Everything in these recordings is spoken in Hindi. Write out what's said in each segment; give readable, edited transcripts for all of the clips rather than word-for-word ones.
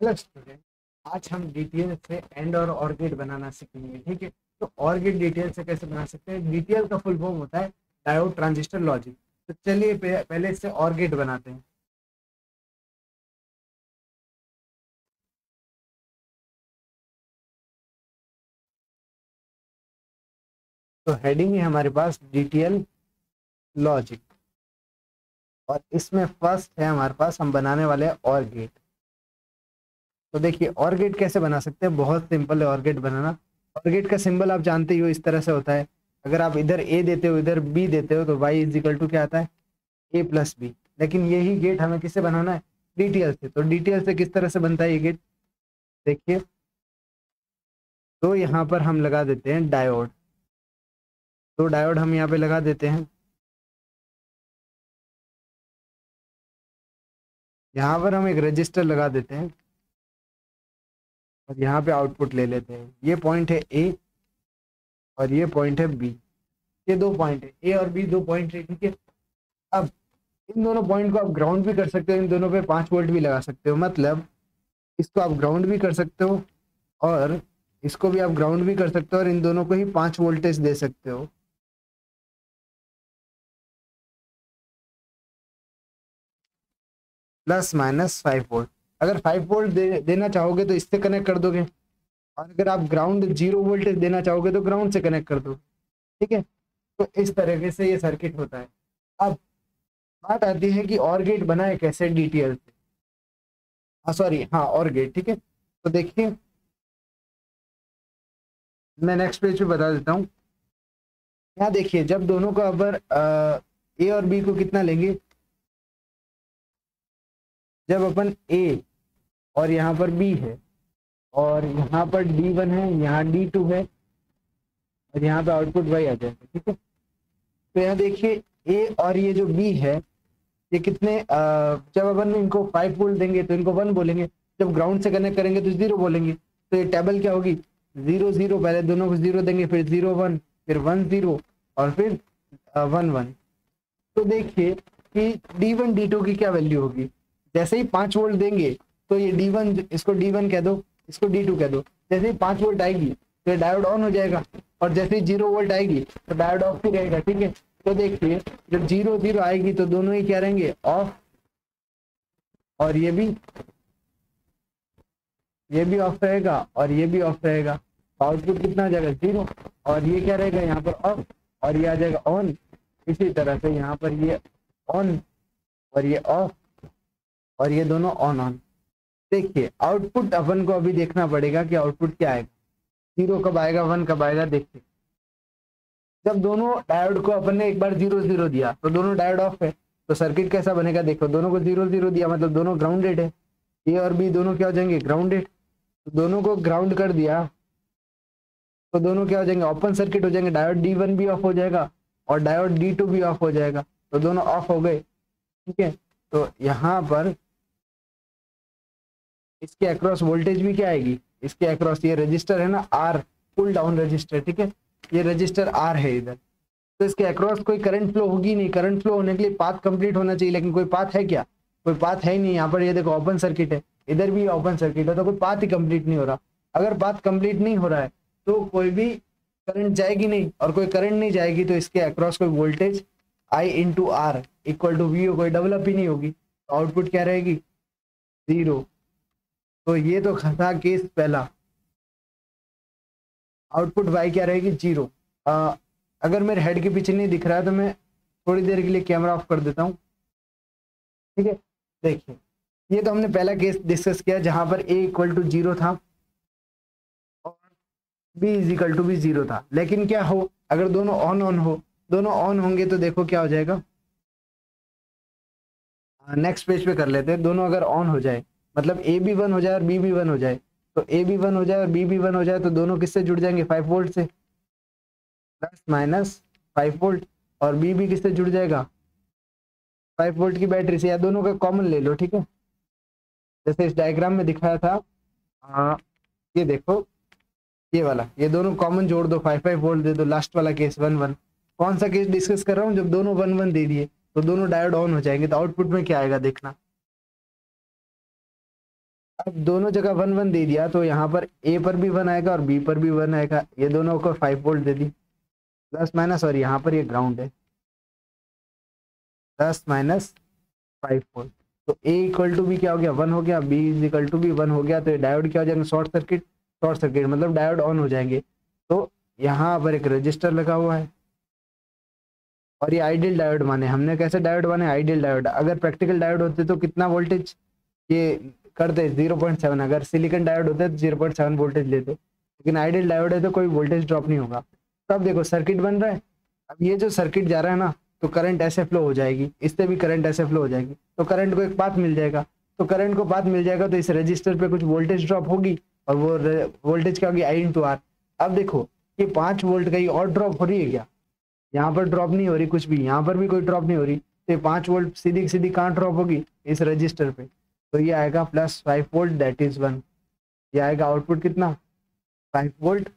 हेलो स्टूडेंट, आज हम डिटेल से एंड और गेट बनाना सीखेंगे। ठीक है, तो और गेट डिटेल से कैसे बना सकते हैं। डिटेल का फुल फॉर्म होता है डायोड ट्रांजिस्टर लॉजिक। तो चलिए पहले इससे और गेट बनाते हैं। तो हेडिंग है हमारे पास डिटेल लॉजिक, और इसमें फर्स्ट है हमारे पास हम बनाने वाले हैं और गेट। तो देखिए और गेट कैसे बना सकते हैं, बहुत सिंपल है और गेट बनाना। और गेट का सिंबल आप जानते ही हो, इस तरह से होता है। अगर आप इधर ए देते हो इधर बी देते हो तो वाई इज इक्वल टू क्या आता है, ए प्लस बी। लेकिन यही गेट हमें किससे बनाना है, डीटीएल से। तो डीटीएल से किस तरह से बनता है ये गेट, देखिए। तो यहाँ पर हम लगा देते हैं डायोड। तो डायोड हम यहाँ पे लगा देते हैं। यहाँ पर हम एक रजिस्टर लगा देते हैं और यहाँ पे आउटपुट ले लेते हैं। ये पॉइंट है ए और ये पॉइंट है बी। ये दो पॉइंट है, ए और बी दो पॉइंट है। ठीक है, अब इन दोनों पॉइंट को आप ग्राउंड भी कर सकते हो, इन दोनों पे 5 वोल्ट भी लगा सकते हो। मतलब इसको आप ग्राउंड भी कर सकते हो और इसको भी आप ग्राउंड भी कर सकते हो, और इन दोनों को ही 5 वोल्टेज दे सकते हो। +- 5 वोल्ट। अगर 5 वोल्ट देना चाहोगे तो इससे कनेक्ट कर दोगे, और अगर आप ग्राउंड 0 वोल्टेज देना चाहोगे तो ग्राउंड से कनेक्ट कर दो। ठीक है, तो इस तरीके से ये सर्किट होता है। अब बात आती है कि और गेट बनाए कैसे डीटीएल से। हाँ सॉरी, हाँ और गेट। ठीक है, तो देखिए मैं नेक्स्ट पेज पे बता देता हूँ। यहाँ देखिए, जब दोनों को अगर ए और बी को कितना लेंगे, जब अपन ए और यहाँ पर बी है और यहाँ पर D1 है, यहाँ D2 है, और यहाँ पे आउटपुट वाई आ जाएगा। ठीक है, तो यहाँ देखिए ए और ये जो बी है, ये कितने जब अपन इनको 5 वोल्ट देंगे तो इनको 1 बोलेंगे, जब ग्राउंड से कनेक्ट करेंगे तो 0 बोलेंगे। तो ये टेबल क्या होगी, 0 0, पहले दोनों को 0 देंगे, फिर 0 1, फिर 1 0, और फिर 1 1। तो देखिए कि D1 D2 की क्या वैल्यू होगी। जैसे ही 5 वोल्ट देंगे तो ये D1, इसको D1 कह दो, इसको D2 कह दो। जैसे ही 5 वोल्ट आएगी तो ये डायोड ऑन हो जाएगा, और जैसे ही 0 वोल्ट आएगी तो डायोड ऑफ ही रहेगा। ठीक है, तो देखिए जब 0 0 आएगी तो दोनों ही क्या रहेंगे, ऑफ, और ये भी ऑफ रहेगा और ये भी ऑफ रहेगा। आउटपुट कितना आ जाएगा, 0, और ये क्या रहेगा यहाँ पर ऑफ, और ये आ जाएगा ऑन। इसी तरह से यहाँ पर ये ऑन और ये ऑफ, और ये दोनों ऑन ऑन। देखिए आउटपुट अपन को अभी देखना पड़ेगा कि आउटपुट क्या आएगा, 0 कब आएगा, 1 कब आएगा। देखिए जब दोनों डायोड को अपन ने एक बार 0 0 दिया तो दोनों डायोड ऑफ है, तो सर्किट कैसा बनेगा, देखो दोनों को 0 0 दिया मतलब दोनों ग्राउंडेड है। ए और बी दोनों क्या हो जाएंगे, ग्राउंडेड। तो दोनों को ग्राउंड कर दिया तो दोनों क्या हो जाएंगे, ओपन सर्किट हो जाएंगे। डायोड D1 भी ऑफ हो जाएगा और डायोड D2 भी ऑफ हो जाएगा, तो दोनों ऑफ हो गए। ठीक है, तो यहाँ पर इसके अक्रॉस वोल्टेज भी क्या आएगी, इसके अक्रॉस ये रजिस्टर है ना R, पुल डाउन रजिस्टर। ठीक है, ये रजिस्टर R है इधर, तो इसके अक्रॉस कोई करंट फ्लो होगी नहीं। करंट फ्लो होने के लिए पाथ कंप्लीट होना चाहिए, लेकिन कोई पाथ है क्या, कोई पाथ है ही नहीं। यहाँ पर ये देखो ओपन सर्किट है, इधर भी ओपन सर्किट है, तो कोई पाथ ही कंप्लीट नहीं हो रहा। अगर पाथ कंप्लीट नहीं हो रहा है तो कोई भी करंट जाएगी नहीं, और कोई करंट नहीं जाएगी तो इसके अक्रॉस कोई voltage I into R equal to V कोई डेवलप ही नहीं होगी। तो आउटपुट क्या रहेगी, 0। तो ये तो था केस पहला, आउटपुट वाई क्या रहेगी, 0। अगर मेरे हेड के पीछे नहीं दिख रहा है तो मैं थोड़ी देर के लिए कैमरा ऑफ कर देता हूँ। ठीक है, देखिए ये तो हमने पहला केस डिस्कस किया जहां पर ए इक्वल टू 0 था और बी इज इक्वल टू भी 0 था। लेकिन क्या हो, अगर दोनों ऑन ऑन हो, दोनों ऑन होंगे तो देखो क्या हो जाएगा। नेक्स्ट पेज पे कर लेते हैं। दोनों अगर ऑन हो जाए मतलब ए भी 1 हो जाए और बी भी 1 हो जाए, तो ए भी 1 हो जाए और बी भी 1 हो जाए, तो दोनों किससे जुड़ जाएंगे, 5 वोल्ट से, +- 5 वोल्ट। और बी भी किससे जुड़ जाएगा, 5 वोल्ट की बैटरी से, या दोनों का कॉमन ले लो। ठीक है, जैसे इस डायग्राम में दिखाया था। ये देखो ये वाला, ये दोनों कॉमन जोड़ दो, 5 5 वोल्ट दे दो। लास्ट वाला केस 1 1। कौन सा केस डिस्कस कर रहा हूँ, जब दोनों 1 1 दे दिए तो दोनों डायोड ऑन हो जाएंगे, तो आउटपुट में क्या आएगा देखना। अब दोनों जगह 1 1 दे दिया तो यहाँ पर ए पर भी 1 आएगा और बी पर भी 1 आएगा, ये दोनों को 5 वोल्ट दे दी प्लस माइनस, और यहाँ पर ये ग्राउंड है प्लस माइनस 5 वोल्ट। तो ए इक्वल टू बी क्या हो गया 1 हो गया, B is equal to B 1 हो गया, तो ये डायोड क्या हो जाएंगे शॉर्ट सर्किट मतलब डायोड ऑन हो जाएंगे। तो यहाँ पर एक रजिस्टर लगा हुआ है और ये आइडियल डायोड माने, हमने कैसे डायोड माने आइडियल डायोड। अगर प्रैक्टिकल डायोड होते तो कितना वोल्टेज ये करते 0.7, अगर सिलिकॉन डायोड होते तो 0.7 वोल्टेज लेते, लेकिन आइडियल डायोड है तो कोई वोल्टेज ड्रॉप नहीं होगा। तो अब देखो सर्किट बन रहा है, अब ये जो सर्किट जा रहा है ना तो करंट ऐसे फ्लो हो जाएगी, इससे भी करंट ऐसे फ्लो हो जाएगी, तो करंट को एक पाथ मिल जाएगा, तो करंट को पाथ मिल जाएगा तो इस रजिस्टर पे कुछ वोल्टेज ड्रॉप होगी और वो वोल्टेज क्या होगी I × R। अब देखो ये 5 वोल्ट कहीं और ड्रॉप हो रही है क्या, यहाँ पर ड्रॉप नहीं हो रही कुछ भी, यहाँ पर भी कोई ड्रॉप नहीं हो रही, तो 5 वोल्ट सीधी सीधी कहाँ ड्रॉप होगी इस रजिस्टर पे, तो ये आएगा +5 वोल्ट दैट इज 1, ये आएगा आउटपुट कितना 5 वोल्ट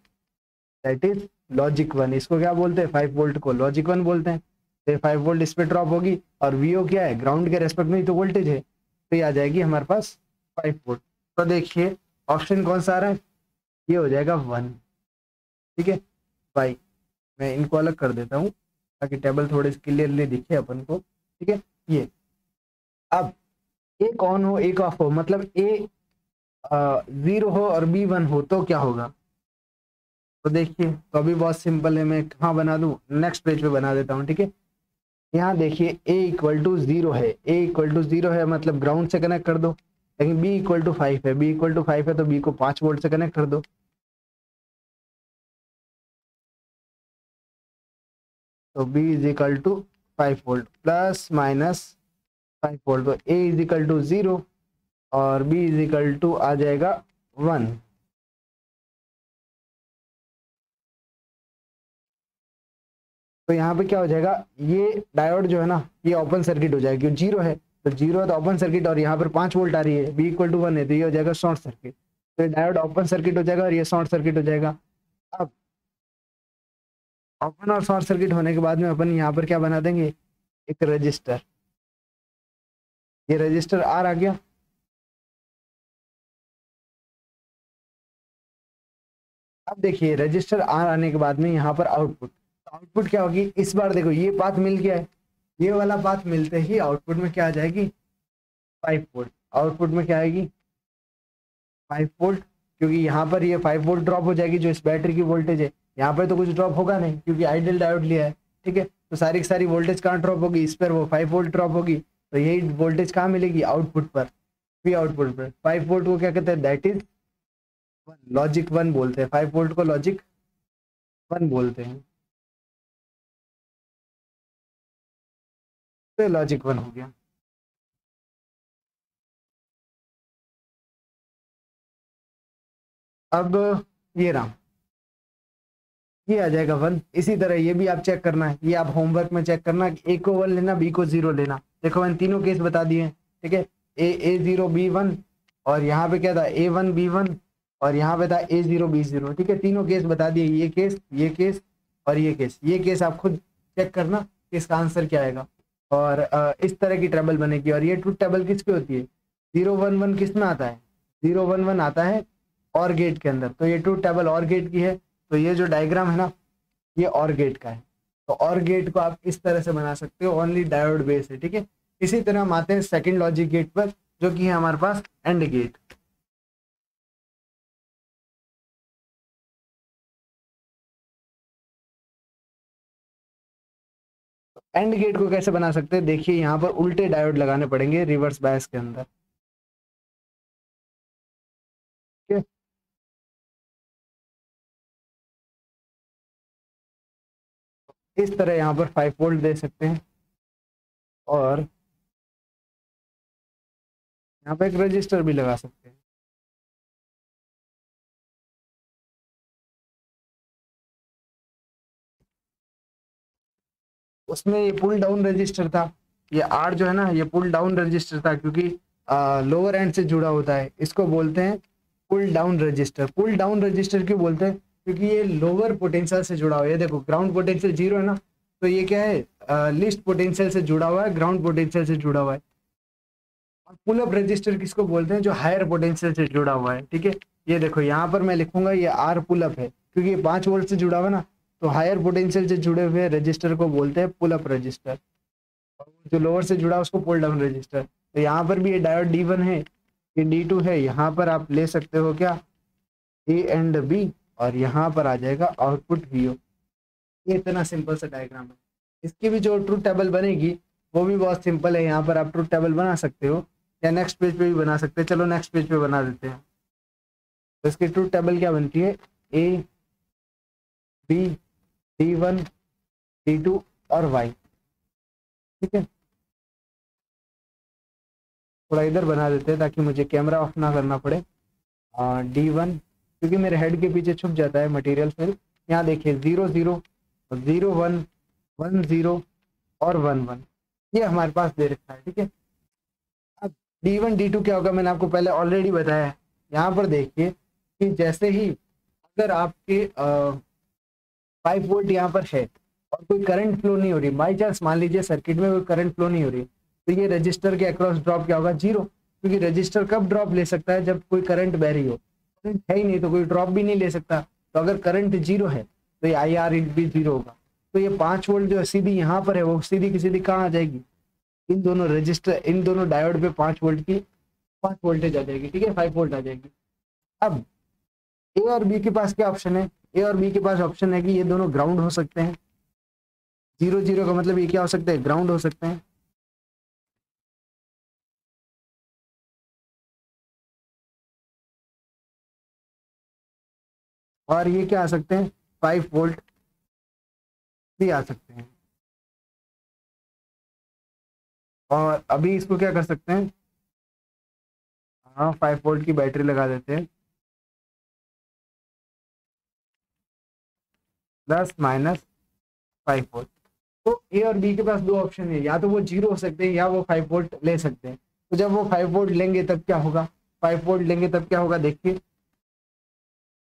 दैट इज लॉजिक 1। इसको क्या बोलते हैं 5 वोल्ट को लॉजिक 1 बोलते हैं। तो 5 वोल्ट इस पे ड्रॉप होगी और वीओ क्या है ग्राउंड के रेस्पेक्ट में ही तो वोल्टेज है, तो ये आ जाएगी हमारे पास 5 वोल्ट। तो देखिए ऑप्शन कौन सा आ रहा है, ये हो जाएगा 1। ठीक है भाई, मैं इनको अलग कर देता हूँ ताकि टेबल थोड़े क्लियरली दिखे अपन को। ठीक है, ये अब एक ऑन हो एक ऑफ हो, मतलब ए 0 हो और बी 1 हो तो क्या होगा। तो देखिए तो अभी बहुत सिंपल है, मैं कहाँ बना दूँ नेक्स्ट पेज पे बना देता हूँ। ठीक है, यहाँ देखिए a = 0 है, a = 0 है मतलब ग्राउंड से कनेक्ट कर दो, लेकिन b = 5 है, b = 5 है तो b को 5 वोल्ट से कनेक्ट कर दो। तो b = 5 volt plus minus 5 volt, तो a = 0 और b = आ जाएगा 1। तो यहाँ पे क्या हो जाएगा, ये डायोड जो है ना ये ओपन सर्किट हो जाएगा क्योंकि 0 है, तो 0 है तो ओपन सर्किट, और यहाँ पर 5 वोल्ट आ रही है, b = 1 है तो ये हो जाएगा शॉर्ट सर्किट, तो ये डायोड ओपन सर्किट हो जाएगा और ये शॉर्ट सर्किट हो जाएगा। अब ओपन और शॉर्ट सर्किट होने के बाद में अपन यहाँ पर क्या बना देंगे एक रजिस्टर, ये रजिस्टर आर आ गया। अब देखिए रजिस्टर आर आने के बाद में यहाँ पर आउटपुट क्या होगी, इस बार देखो ये पाथ मिल गया है, ये वाला पाथ मिलते ही आउटपुट में क्या आ जाएगी 5 वोल्ट, आउटपुट में क्या आएगी 5 वोल्ट, क्योंकि यहाँ पर ये 5 वोल्ट ड्रॉप हो जाएगी जो इस बैटरी की वोल्टेज है, यहाँ पर तो कुछ ड्रॉप होगा नहीं क्योंकि आइडियल डायोड लिया है। ठीक है, तो सारी की सारी वोल्टेज कहाँ ड्रॉप होगी, इस पर वो 5 वोल्ट ड्रॉप होगी, तो यही वोल्टेज कहाँ मिलेगी आउटपुट पर, भी आउटपुट पर 5 वोल्ट को क्या कहते हैं दैट इज लॉजिक 1 बोलते हैं, 5 वोल्ट को लॉजिक 1 बोलते हैं, तो लॉजिक 1 हो गया। अब ये रहा, ये आ जाएगा 1। इसी तरह ये भी आप चेक करना है, ये आप होमवर्क में चेक करना कि ए को 1 लेना बी को 0 लेना। देखो मैंने तीनों केस बता दिए हैं। ठीक है, A0 B1 और यहाँ पे क्या था A1 B1 और यहाँ पे था A0 B0। ठीक है, तीनों केस बता दिए, ये केस और ये केस। ये केस आप खुद चेक करना कि इसका आंसर क्या आएगा, और इस तरह की टेबल बनेगी। और ये ट्रुथ टेबल किस पे होती है, 0 1 1 किस में आता है, 0 1 1 आता है और गेट के अंदर, तो ये ट्रुथ टेबल और गेट की है। तो ये जो डायग्राम है ना ये और गेट का है, तो और गेट को आप इस तरह से बना सकते हो, ओनली डायोड बेस है। ठीक है, इसी तरह हम आते हैं सेकंड लॉजिक गेट पर जो कि है हमारे पास एंड गेट। एंड गेट को कैसे बना सकते हैं, देखिए यहाँ पर उल्टे डायोड लगाने पड़ेंगे रिवर्स बायस के अंदर। ठीक है, इस तरह यहाँ पर 5 वोल्ट दे सकते हैं और यहाँ पे एक रजिस्टर भी लगा सकते हैं। उसमें ये पुल डाउन रजिस्टर था, ये आर जो है ना ये पुल डाउन रजिस्टर था क्योंकि लोअर एंड से जुड़ा होता है, इसको बोलते हैं pull down resistor. Pull down resistor क्यों बोलते हैं, क्योंकि ये लोअर पोटेंशियल से जुड़ा हुआ है। ये देखो ग्राउंड पोटेंशियल 0 है ना, तो ये क्या है लीस्ट पोटेंशियल से जुड़ा हुआ है, ग्राउंड पोटेंशियल से जुड़ा हुआ है। पुल अप रजिस्टर किसको बोलते हैं? जो हायर पोटेंशियल से जुड़ा हुआ है, ठीक है। ये देखो यहाँ पर मैं लिखूंगा ये आर पुल अप है, क्योंकि ये 5 वोल्ट से जुड़ा हुआ ना, तो हायर पोटेंशियल से जुड़े हुए रजिस्टर को बोलते हैं पुल अप रजिस्टर, जो लोअर से जुड़ा उसको पुल डाउन रजिस्टर। तो यहाँ पर भी ये डायोड D1 है, ये D2 है, यहाँ पर आप ले सकते हो क्या, A एंड B, और यहाँ पर आ जाएगा आउटपुट VO। ये इतना सिंपल सा डायग्राम है। इसकी भी जो ट्रूथ टेबल बनेगी वो भी बहुत सिंपल है, यहाँ पर आप ट्रूथ टेबल बना सकते हो या नेक्स्ट पेज पे भी बना सकते हैं। चलो नेक्स्ट पेज पे बना देते हैं। तो इसकी ट्रूथ टेबल क्या बनती है, A B D1 D2 और Y, ठीक है। थोड़ा इधर बना देते हैं ताकि मुझे कैमरा ऑफ ना करना पड़े। D1, क्योंकि मेरे हेड के पीछे छुप जाता है मटेरियल, फिर यहाँ देखिए 0 0 0 1 1 0 और 1 1, ये हमारे पास दे रखा है, ठीक है। अब D1 D2 क्या होगा, मैंने आपको पहले ऑलरेडी बताया है। यहाँ पर देखिए कि जैसे ही अगर आपके 5 वोल्ट यहाँ पर है और कोई करंट फ्लो नहीं हो रही, बाई चांस मान लीजिए सर्किट में कोई करंट फ्लो नहीं हो रही, तो ये रजिस्टर के अक्रॉस ड्रॉप क्या होगा, 0, क्योंकि रजिस्टर कब ड्रॉप ले सकता है, जब कोई करंट बह रही हो। करंट है ही नहीं तो कोई ड्रॉप भी नहीं ले सकता। तो अगर करंट 0 है तो ये IR भी 0 होगा। तो ये 5 वोल्ट जो सीधी यहाँ पर है वो सीधी की सीधी कहाँ आ जाएगी, इन दोनों रजिस्टर, इन दोनों डायोड पे 5 वोल्ट की 5 वोल्टेज आ जाएगी, ठीक है, 5 वोल्ट आ जाएगी। अब ए और बी के पास क्या ऑप्शन है, ए और बी के पास ऑप्शन है कि ये दोनों ग्राउंड हो सकते हैं। 0 0 का मतलब ये क्या हो सकते हैं, ग्राउंड हो सकते हैं। और ये क्या आ सकते हैं, 5 वोल्ट भी आ सकते हैं। और अभी इसको क्या कर सकते हैं, हाँ 5 वोल्ट की बैटरी लगा देते हैं, 10 - 5 वोल्ट। तो ए और बी के पास दो ऑप्शन है, या तो वो 0 हो सकते हैं या वो 5 वोल्ट ले सकते हैं। तो जब वो 5 वोल्ट लेंगे तब क्या होगा, 5 वोल्ट लेंगे तब क्या होगा, देखिए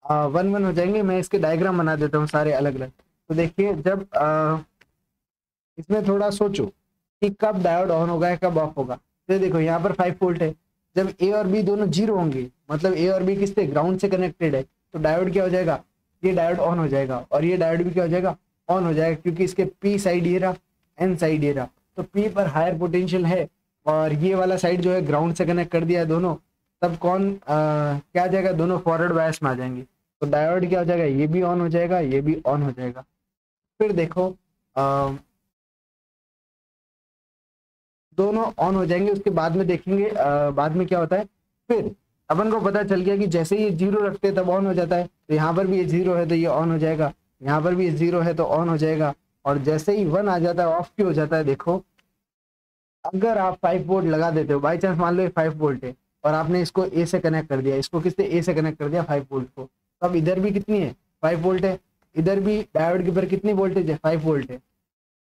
1 1 हो जाएंगे। मैं इसके डायग्राम बना देता हूँ सारे अलग अलग। तो देखिए जब इसमें थोड़ा सोचो कि कब डायोड ऑन होगा या कब ऑफ होगा। तो देखो यहाँ पर 5 वोल्ट है, जब ए और बी दोनों 0 होंगे, मतलब ए और बी किससे, ग्राउंड से कनेक्टेड है, तो डायोड क्या हो जाएगा, ये डायोड ऑन हो जाएगा, और ये डायोड भी क्या हो जाएगा, ऑन हो जाएगा, क्योंकि इसके पी साइड ये रहा, एन साइड ये रहा। तो पी पर हायर पोटेंशियल है और ये वाला साइड जो है ग्राउंड से कनेक्ट कर दिया है दोनों, तब कौन क्या आ जाएगा, दोनों फॉरवर्ड बायस में आ जाएंगे। तो डायोड क्या हो जाएगा, ये भी ऑन हो जाएगा, ये भी ऑन हो जाएगा। फिर देखो दोनों ऑन हो जाएंगे, उसके बाद में देखेंगे बाद में क्या होता है। फिर अपन को पता चल गया कि जैसे ही 0 रखते हैं तब ऑन हो जाता है, तो यहाँ पर भी ये 0 है तो ये ऑन हो जाएगा, यहाँ पर भी ये 0 है तो ऑन हो जाएगा। और जैसे ही 1 आ जाता है ऑफ क्यों हो जाता है, देखो अगर आप 5 वोल्ट लगा देते हो, बाई चांस मान लो ये 5 वोल्ट है और आपने इसको ए से कनेक्ट कर दिया, इसको किससे, ए से कनेक्ट कर दिया 5 वोल्ट को, तो अब इधर भी कितनी है, 5 वोल्ट है, इधर भी डायोड के ऊपर कितनी वोल्टेज है, 5 वोल्ट है।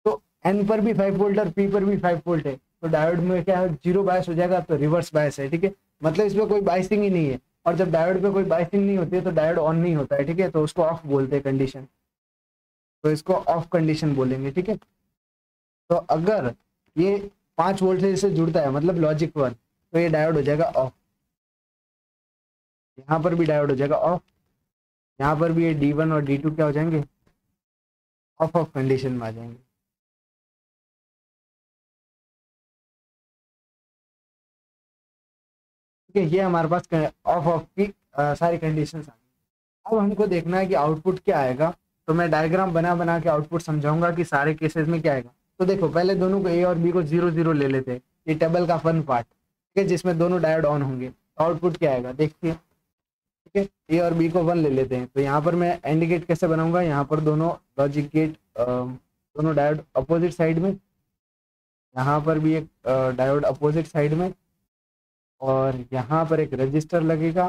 तो एन पर भी 5 वोल्ट और पी पर भी 5 वोल्ट है, तो डायोड में क्या है, 0 बायस हो जाएगा, तो रिवर्स बायस है, ठीक है। मतलब इसमें कोई बायसिंग ही नहीं है, और जब डायोड पे कोई बायसिंग नहीं होती है तो डायोड ऑन नहीं होता है, ठीक है, तो उसको ऑफ बोलते हैं कंडीशन, तो इसको ऑफ कंडीशन बोलेंगे, ठीक है। तो अगर ये 5 वोल्ट से जुड़ता है मतलब लॉजिक 1, तो ये डायोड हो जाएगा ऑफ, यहाँ पर भी डायोड हो जाएगा ऑफ, यहाँ पर भी ये D1 और D2 क्या हो जाएंगे, ऑफ ऑफ कंडीशन में आ जाएंगे। ठीक है, ये हमारे पास ऑफ ऑफ की सारी कंडीशंस आ गई। अब हमको देखना है कि आउटपुट क्या आएगा, तो मैं डायग्राम बना बना के आउटपुट समझाऊंगा कि सारे केसेस में क्या आएगा। तो देखो पहले दोनों को ए और बी को 0 0 ले लेते हैं, ये टेबल का फन पार्ट, ठीक है, जिसमें दोनों डायोड ऑन होंगे। आउटपुट क्या आएगा देखिए, ठीक है, ए और बी को 1 ले लेते हैं। तो यहाँ पर मैं एंड गेट कैसे बनाऊंगा, यहाँ पर दोनों लॉजिक गेट दोनों डायोड अपोजिट साइड में, यहाँ पर भी एक डायोड अपोजिट साइड में, और यहाँ पर एक रजिस्टर लगेगा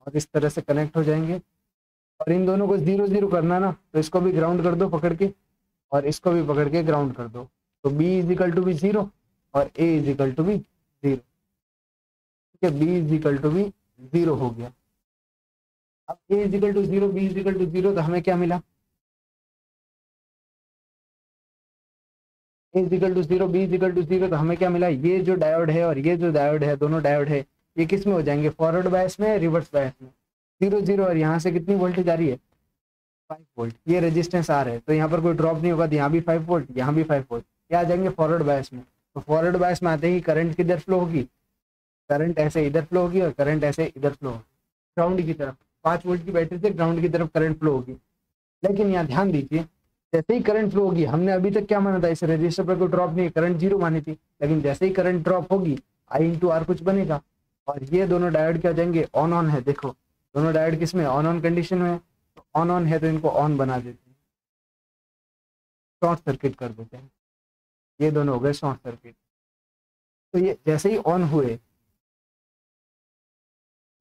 और इस तरह से कनेक्ट हो जाएंगे। और इन दोनों को 0 0 करना ना, तो इसको भी ग्राउंड कर दो पकड़ के, और इसको भी पकड़ के ग्राउंड कर दो, तो B इजिकल टू भी 0 और A इजिकल टू भी 0, ठीक है, B इजिकल टू भी 0 हो गया। अब A equal to 0 B equal to 0, तो हमें क्या मिला, A equal to zero, B equal to zero, तो हमें क्या मिला, ये जो डायोड है और ये जो डायोड है, दोनों डायोड है, ये किस में हो जाएंगे, फॉरवर्ड बायस में, रिवर्स बायस में। 0 0 और यहाँ से कितनी वोल्टेज आ रही है, 5 वोल्ट, ये रेजिस्टेंस आ रहा है, तो यहाँ पर कोई ड्रॉप नहीं होगा, तो यहाँ भी 5 वोल्ट, यहाँ भी 5 वोल्ट, क्या आ जाएंगे फॉरवर्ड बायस में। तो फॉरवर्ड बायस में आते ही करंट किधर फ्लो होगी, करंट ऐसे इधर फ्लो होगी और करंट ऐसे इधर फ्लो होगी, ग्राउंड की तरफ। 5 वोल्ट की बैटरी से ग्राउंड की तरफ करंट फ्लो होगी। लेकिन यहाँ ध्यान दीजिए, जैसे ही करंट फ्लो होगी, हमने अभी तक क्या माना था, इस रजिस्टर पर कोई ड्रॉप नहीं है, करंट जीरो मानी थी, लेकिन जैसे ही करंट ड्रॉप होगी आई इंटू आर कुछ बनेगा, और ये दोनों डायोड क्या हो जाएंगे, ऑन ऑन है। देखो दोनों डायोड किस में, ऑन ऑन कंडीशन में, तो ऑन ऑन है तो इनको ऑन बना देते हैं, शॉर्ट सर्किट कर देते हैं, ये दोनों हो गए शॉर्ट सर्किट। तो ये जैसे ही ऑन हुए,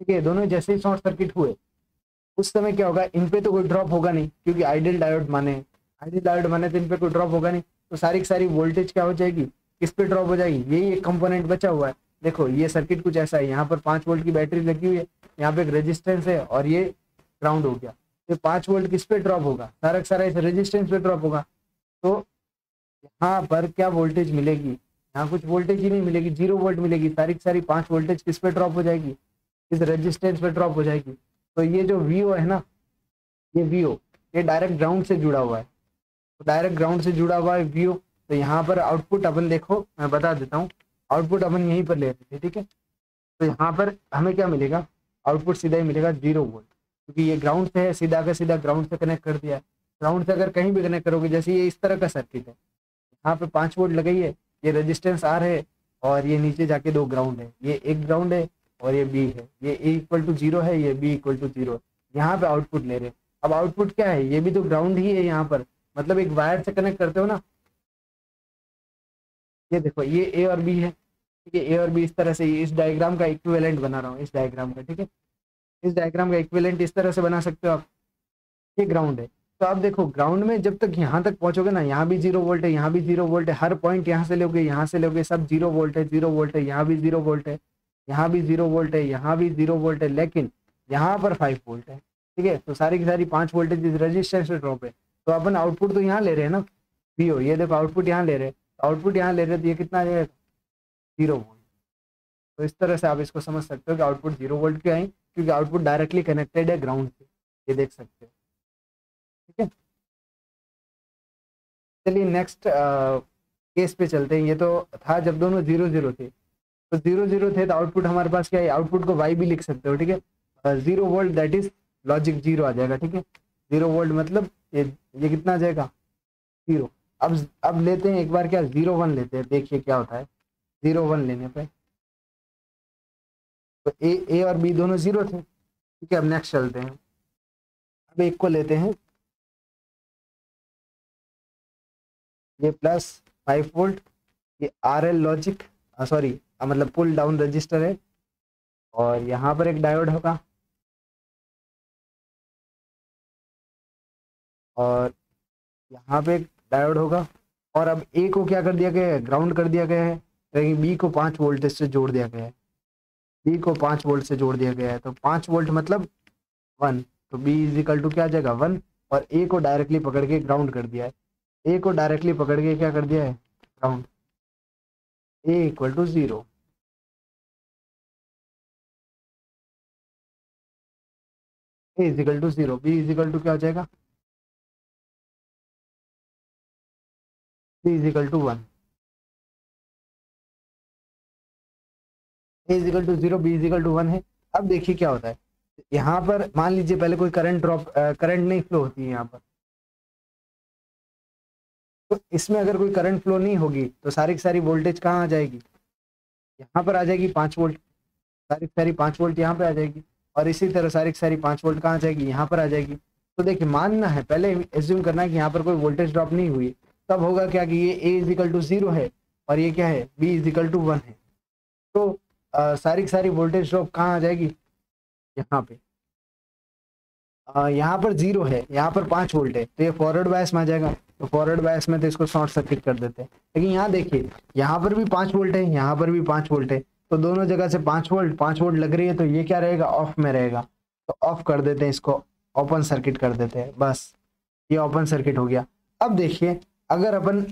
ठीक है, दोनों जैसे ही शॉर्ट सर्किट हुए, उस समय क्या होगा, इन पे तो कोई ड्रॉप होगा नहीं, क्योंकि आइडियल डायोड माने, आइडियल डायोड माने तो इन पे कोई ड्रॉप होगा नहीं, तो सारी की सारी वोल्टेज क्या हो जाएगी, किस पे ड्रॉप हो जाएगी, यही एक कंपोनेंट बचा हुआ है। देखो ये सर्किट कुछ ऐसा है, यहाँ पर 5 वोल्ट की बैटरी लगी हुई है, यहाँ पे एक रेजिस्टेंस है और ये ग्राउंड हो गया, तो 5 वोल्ट किस पे ड्रॉप होगा, सारा सारा इस रेजिस्टेंस पे ड्रॉप होगा। तो यहाँ पर क्या वोल्टेज मिलेगी, यहाँ कुछ वोल्टेज ही नहीं मिलेगी, 0 वोल्ट मिलेगी, सारी की सारी 5 वोल्टेज किस पे ड्रॉप हो जाएगी, इस रेजिस्टेंस पे ड्रॉप हो जाएगी। तो ये जो वीओ है ना, ये वीओ, ये डायरेक्ट ग्राउंड से जुड़ा हुआ है, तो डायरेक्ट ग्राउंड से जुड़ा हुआ है वीओ। तो यहाँ पर आउटपुट अपन देखो, मैं बता देता हूँ, आउटपुट अपन यहीं पर ले रहे थे, ठीक है। तो यहाँ पर हमें क्या मिलेगा, आउटपुट सीधा ही मिलेगा 0 वोल्ट, क्योंकि ये ग्राउंड से है, सीधा का सीधा ग्राउंड से कनेक्ट कर दिया है। ग्राउंड से अगर कहीं भी कनेक्ट करोगे, जैसे ये इस तरह का सर्किट है, यहाँ पे 5 वोल्ट लगाई है, ये रेजिस्टेंस आर है, और ये नीचे जाके 2 ग्राउंड है, ये एक ग्राउंड है और ये बी है, ये ए इक्वल टू 0 है, ये बी इक्वल टू 0 है। यहाँ पे आउटपुट ले रहे हैं। अब आउटपुट क्या है, ये भी तो ग्राउंड ही है यहाँ पर, मतलब एक वायर से कनेक्ट करते हो ना, ये देखो ये ए और बी है, ठीक है, ए और बी इस तरह से, इस डायग्राम का इक्विवेलेंट बना रहा हूँ, इस डायग्राम का, ठीक है, इस डायग्राम का इक्विवेलेंट इस तरह से बना सकते हो आप, ये ग्राउंड है। तो आप देखो ग्राउंड में जब तक यहाँ तक पहुंचोगे ना, यहाँ भी 0 वोल्ट है, यहाँ भी 0 वोल्ट है, हर पॉइंट यहाँ से लोगे, यहाँ से लोगे, सब 0 वोल्ट है, 0 वोल्ट है, यहाँ भी 0 वोल्ट है, यहाँ भी 0 वोल्ट है, यहाँ भी 0 वोल्ट है, लेकिन यहाँ पर 5 वोल्ट है, ठीक है। तो सारी की सारी 5 वोल्टेज रजिस्टेंस से ड्रॉप है, तो अपन आउटपुट तो यहाँ ले रहे हैं ना, वीओ, ये देखो आउटपुट यहाँ ले रहे हैं, आउटपुट यहाँ ले रहे हैं, तो ये कितना आ जाएगा, 0 वोल्ट। तो इस तरह से आप इसको समझ सकते हो कि आउटपुट 0 वोल्ट क्यों आई, क्योंकि आउटपुट डायरेक्टली कनेक्टेड है ग्राउंड से, ये देख सकते हो, ठीक है। चलिए नेक्स्ट केस पे चलते हैं। ये तो था जब दोनों 0 0 थे, तो 0 0 थे, तो आउटपुट हमारे पास क्या है, आउटपुट को वाई भी लिख सकते हो, ठीक है। 0 वोल्ट दैट इज लॉजिक 0 आ जाएगा, ठीक है। 0 वोल्ट मतलब ये कितना आ जाएगा, 0। अब लेते हैं एक बार क्या, 0 1 लेते हैं, देखिए क्या होता है 0 1 लेने पे। तो ए और बी दोनों 0 थे, ठीक है। अब नेक्स्ट चलते हैं, अब एक को लेते हैं, ये प्लस 5 वोल्ट, ये आर एल लॉजिक, सॉरी मतलब पुल डाउन रजिस्टर है, और यहाँ पर एक डायोड होगा, और यहाँ पे एक डायोड होगा, और अब ए को क्या कर दिया गया है, ग्राउंड कर दिया गया है, लेकिन बी को 5 वोल्टेज से जोड़ दिया गया है, बी को 5 वोल्ट से जोड़ दिया गया है, तो 5 वोल्ट मतलब 1, तो बी इज इक्वल टू क्या आ जाएगा 1, और ए को डायरेक्टली पकड़ के ग्राउंड कर दिया है, ए को डायरेक्टली पकड़ के क्या कर दिया है, ground, A equal to 0। A is equal to 0, B is equal to क्या हो जाएगा, B is equal to 1, A is equal to 0, B is equal to 1 है। अब देखिए क्या होता है, यहाँ पर मान लीजिए पहले कोई करंट नहीं फ्लो होती है यहाँ पर, तो इसमें अगर कोई करंट फ्लो नहीं होगी तो सारी की सारी वोल्टेज कहाँ आ जाएगी, यहाँ पर आ जाएगी 5 वोल्ट, सारी की सारी 5 वोल्ट यहाँ पे आ जाएगी, और इसी तरह सारी की सारी 5 वोल्ट कहाँ आ जाएगी, यहाँ पर आ जाएगी। तो देखिए मानना है, पहले एज्यूम करना है कि यहाँ पर कोई वोल्टेज ड्रॉप नहीं हुई, तब होगा क्या कि ये ए इज इक्वल टू 0 है और ये क्या है, बी इज इक्वल टू 1 है, तो सारी की सारी वोल्टेज ड्रॉप कहाँ आ जाएगी, यहाँ पे। यहाँ पर 0 है, यहाँ पर 5 वोल्ट है, तो ये फॉरवर्ड बायस में आ जाएगा, तो फॉरवर्ड बायस में तो इसको शॉर्ट सर्किट कर देते हैं। लेकिन यहाँ देखिए, यहाँ पर भी 5 वोल्ट है, यहाँ पर भी 5 वोल्ट है, तो दोनों जगह से 5 वोल्ट लग रही है, तो ये क्या रहेगा, ऑफ में रहेगा, तो ऑफ कर देते हैं इसको, ओपन सर्किट कर देते हैं, बस ये ओपन सर्किट हो गया। अब देखिए अगर अपन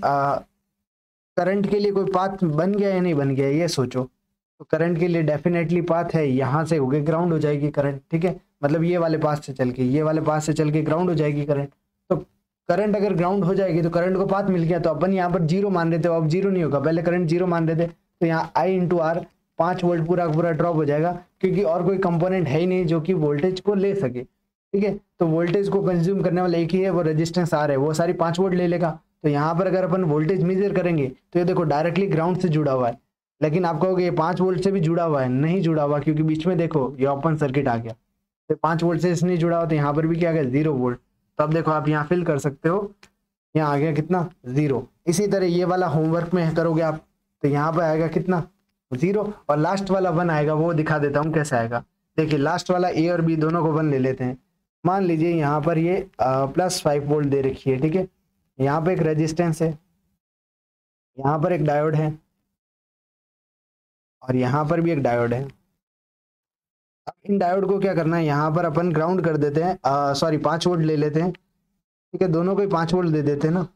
करंट के लिए कोई पाथ बन गया या नहीं बन गया ये सोचो। तो करंट के लिए डेफिनेटली पाथ है, यहाँ से होके ग्राउंड हो जाएगी करंट, ठीक है, मतलब ये वाले पाथ से चल के, ये वाले पाथ से चल के ग्राउंड हो जाएगी करंट। तो करंट अगर ग्राउंड हो जाएगी तो करंट को पाथ मिल गया, तो अपन यहाँ पर जीरो मान रहे थे, अब जीरो नहीं होगा, पहले करंट जीरो मान रहे थे, तो यहाँ I इंटू आर 5 वोल्ट पूरा पूरा ड्रॉप हो जाएगा, क्योंकि और कोई कंपोनेंट है ही नहीं जो कि वोल्टेज को ले सके, ठीक है। तो वोल्टेज को कंज्यूम करने वाला एक ही है, वो रेजिस्टेंस आर है, वो सारी 5 वोल्ट ले लेगा। तो यहाँ पर अगर अपन वोल्टेज मेजर करेंगे तो ये देखो डायरेक्टली ग्राउंड से जुड़ा हुआ है, लेकिन आप कहोगे ये 5 वोल्ट से भी जुड़ा हुआ है, नहीं जुड़ा हुआ, क्योंकि बीच में देखो ये ओपन सर्किट आ गया, तो 5 वोल्ट से इसने जुड़ा हुआ, तो यहाँ पर भी क्या आ गया 0 वोल्ट। तो अब देखो आप यहाँ फिल कर सकते हो, यहाँ आ गया कितना 0। इसी तरह ये वाला होमवर्क में करोगे आप, तो यहाँ पर आएगा कितना 0, और लास्ट वाला 1 आएगा, वो दिखा देता हूँ कैसे आएगा। देखिए लास्ट वाला ए और बी दोनों को 1 ले लेते हैं। मान लीजिए यहाँ पर ये +5 वोल्ट दे रखी है, ठीक है, यहाँ पे एक रेजिस्टेंस है, यहाँ पर एक डायोड है, और यहाँ पर भी एक डायोड है। अब इन डायोड को क्या करना है, यहाँ पर अपन ग्राउंड कर देते हैं, सॉरी 5 वोल्ट ले लेते हैं, ठीक है, दोनों को ही 5 वोल्ट दे देते हैं ना,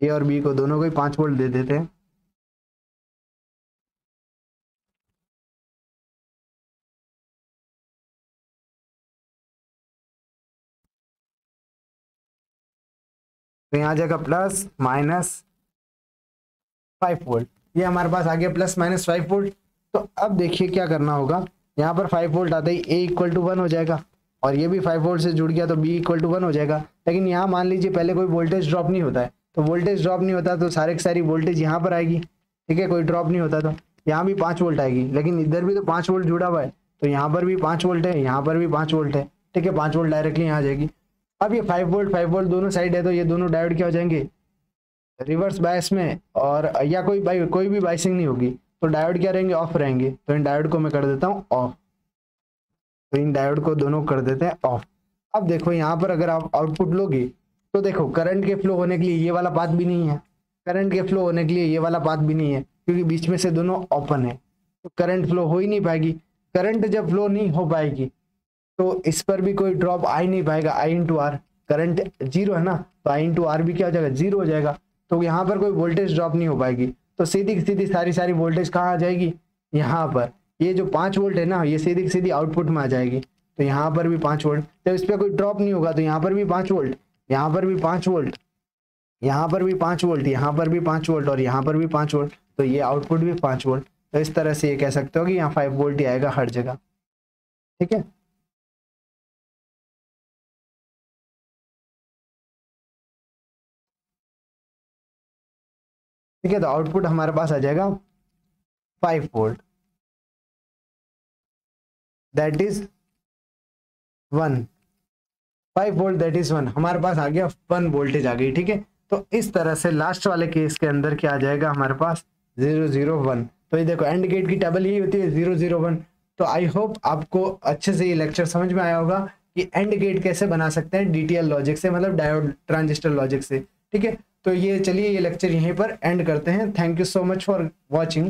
ए और बी को दोनों को ही 5 वोल्ट दे देते हैं। तो यहाँ आ जाएगा +-5 वोल्ट, ये हमारे पास आ गया +-5 वोल्ट। तो अब देखिए क्या करना होगा, यहाँ पर 5 वोल्ट आते ही A = 1 हो जाएगा, और ये भी 5 वोल्ट से जुड़ गया तो B = 1 हो जाएगा। लेकिन यहाँ मान लीजिए पहले कोई वोल्टेज ड्रॉप नहीं होता है, तो वोल्टेज ड्रॉप नहीं होता तो सारे की सारी वोल्टेज यहाँ पर आएगी, ठीक है, कोई ड्रॉप नहीं होता तो यहाँ भी 5 वोल्ट आएगी, लेकिन इधर भी तो 5 वोल्ट जुड़ा हुआ है, तो यहाँ पर भी 5 वोल्ट है, यहाँ पर भी 5 वोल्ट है, ठीक है, 5 वोल्ट डायरेक्टली यहाँ आ जाएगी। अब ये 5 वोल्ट दोनों साइड है, तो ये दोनों डायोड क्या हो जाएंगे रिवर्स बायस में, और या कोई भी बाइसिंग नहीं होगी, तो डायोड क्या रहेंगे ऑफ रहेंगे। तो इन डायोड को मैं कर देता हूँ ऑफ, तो इन डायोड को दोनों कर देते हैं ऑफ। अब देखो यहाँ पर अगर आप आउटपुट लोगे तो देखो करंट के फ्लो होने के लिए ये वाला पाथ भी नहीं है, करंट के फ्लो होने के लिए ये वाला पाथ भी नहीं है, क्योंकि बीच में से दोनों ओपन है, तो करंट फ्लो हो ही नहीं पाएगी। करंट जब फ्लो नहीं हो पाएगी तो इस पर भी कोई ड्रॉप आ ही नहीं पाएगा, I इंटू आर, करंट 0 है ना, तो I इंटू आर भी क्या हो जाएगा 0 हो जाएगा, तो यहाँ पर कोई वोल्टेज ड्रॉप नहीं हो पाएगी। तो सीधी सीधी सारी वोल्टेज कहाँ आ जाएगी, यहाँ पर, ये जो 5 वोल्ट है ना, ये सीधी सीधी आउटपुट में आ जाएगी, तो यहाँ पर भी 5 वोल्ट, तो इस पर कोई ड्रॉप नहीं होगा, तो यहाँ पर भी 5 वोल्ट, यहाँ पर भी 5 वोल्ट, यहाँ पर भी 5 वोल्ट, यहाँ पर भी 5 वोल्ट, और यहाँ पर भी 5 वोल्ट, तो ये आउटपुट भी 5 वोल्ट। तो इस तरह से ये कह सकते हो कि यहाँ 5 वोल्ट ही आएगा हर जगह, ठीक है। ठीक है, तो आउटपुट हमारे पास आ जाएगा 5 volt, that is 1, 5 volt that is 1, हमारे पास आ गया 1 वोल्टेज आ गई, ठीक है। तो इस तरह से लास्ट वाले केस के अंदर क्या आ जाएगा हमारे पास 0 0 1। तो ये देखो एंड गेट की टेबल यही होती है 0 0 1। तो आई होप आपको अच्छे से ये लेक्चर समझ में आया होगा कि एंड गेट कैसे बना सकते हैं DTL लॉजिक से, मतलब डायोड ट्रांजिस्टर लॉजिक से, ठीक है। तो ये चलिए ये लेक्चर यहीं पर एंड करते हैं। Thank you so much for watching.